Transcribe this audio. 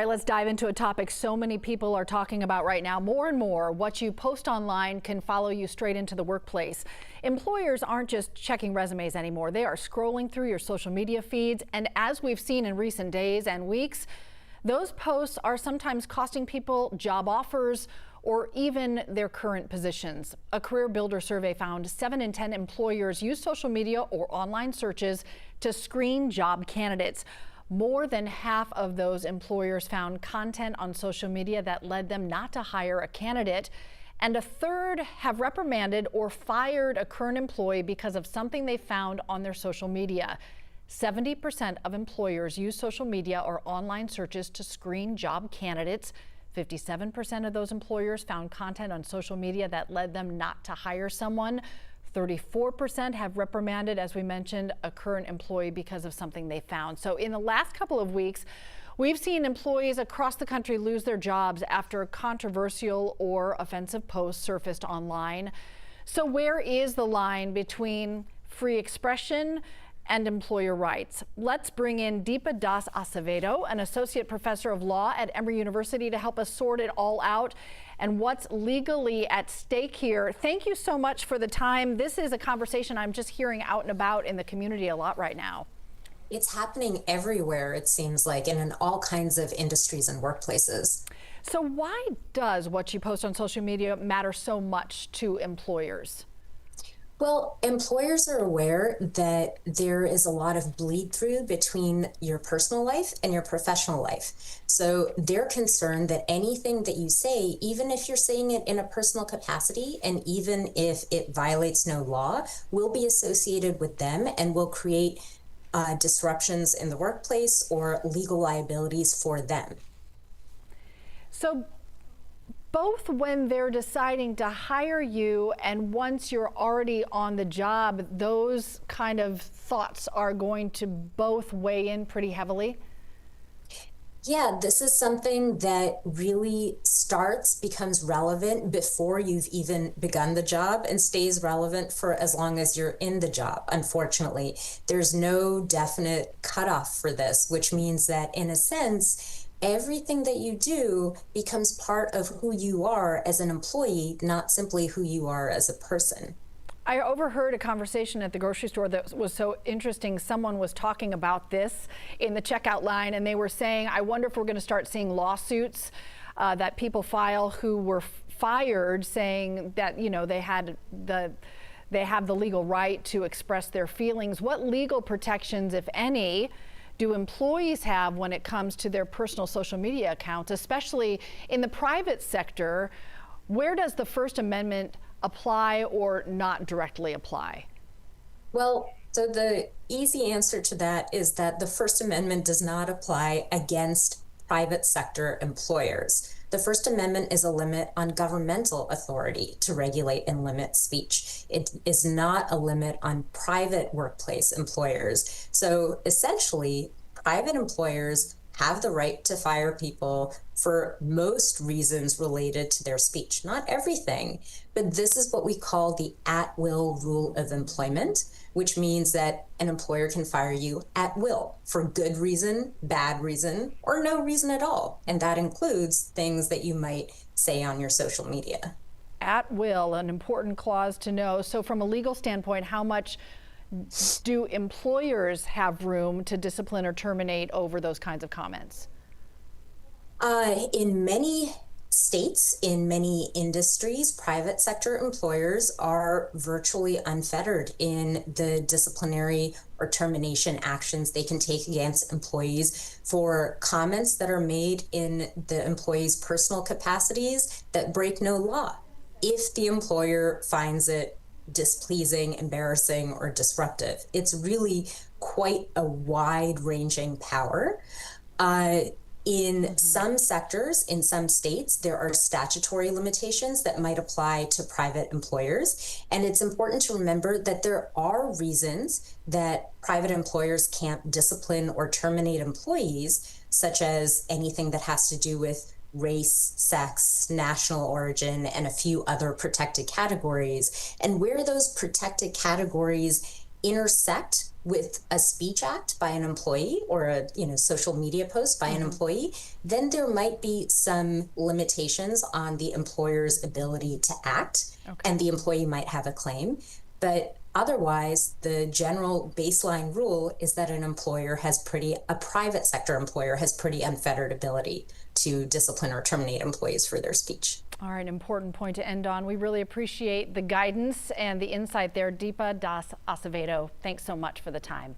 All right, let's dive into a topic so many people are talking about right now. More and more, what you post online can follow you straight into the workplace. Employers aren't just checking resumes anymore. They are scrolling through your social media feeds. And as we've seen in recent days and weeks, those posts are sometimes costing people job offers or even their current positions. A Career Builder survey found 7 in 10 employers use social media or online searches to screen job candidates. More than half of those employers found content on social media that led them not to hire a candidate, and a third have reprimanded or fired a current employee because of something they found on their social media. 70% of employers use social media or online searches to screen job candidates. 57% of those employers found content on social media that led them not to hire someone. 34% have reprimanded, as we mentioned, a current employee because of something they found. So in the last couple of weeks, we've seen employees across the country lose their jobs after controversial or offensive posts surfaced online. So where is the line between free expression and employer rights? Let's bring in Deepa Das Acevedo, an associate professor of law at Emory University, to help us sort it all out and what's legally at stake here. Thank you so much for the time. This is a conversation I'm just hearing out and about in the community a lot right now. It's happening everywhere, it seems like, and in all kinds of industries and workplaces. So why does what you post on social media matter so much to employers? Well, employers are aware that there is a lot of bleed through between your personal life and your professional life. So they're concerned that anything that you say, even if you're saying it in a personal capacity, and even if it violates no law, will be associated with them and will create disruptions in the workplace or legal liabilities for them. So both when they're deciding to hire you and once you're already on the job, those kind of thoughts are going to both weigh in pretty heavily? Yeah, this is something that really becomes relevant before you've even begun the job and stays relevant for as long as you're in the job. Unfortunately, there's no definite cutoff for this, which means that in a sense, everything that you do becomes part of who you are as an employee, not simply who you are as a person. I overheard a conversation at the grocery store that was so interesting. Someone was talking about this in the checkout line, and they were saying, I wonder if we're going to start seeing lawsuits that people file who were fired, saying that, you know, they have the legal right to express their feelings. What legal protections, if any, do employees have when it comes to their personal social media accounts, especially in the private sector? Where does the First Amendment apply or not directly apply? Well, so the easy answer to that is that the First Amendment does not apply against private sector employers. The First Amendment is a limit on governmental authority to regulate and limit speech. It is not a limit on private workplace employers. So essentially, private employers have the right to fire people for most reasons related to their speech. Not everything, but this is what we call the at-will rule of employment, which means that an employer can fire you at will for good reason, bad reason, or no reason at all. And that includes things that you might say on your social media. At will, an important clause to know. So from a legal standpoint, how much do employers have room to discipline or terminate over those kinds of comments? In many states, in many industries, private sector employers are virtually unfettered in the disciplinary or termination actions they can take against employees for comments that are made in the employee's personal capacities that break no law, if the employer finds it displeasing, embarrassing, or disruptive. It's really quite a wide-ranging power. In some sectors, in some states, there are statutory limitations that might apply to private employers. And it's important to remember that there are reasons that private employers can't discipline or terminate employees, such as anything that has to do with race, sex, national origin, and a few other protected categories. And where those protected categories intersect with a speech act by an employee or a social media post by an employee, then there might be some limitations on the employer's ability to act, and the employee might have a claim. But otherwise, the general baseline rule is that a private sector employer has pretty unfettered ability to discipline or terminate employees for their speech. All right, important point to end on. We really appreciate the guidance and the insight there. Deepa Das Acevedo, thanks so much for the time.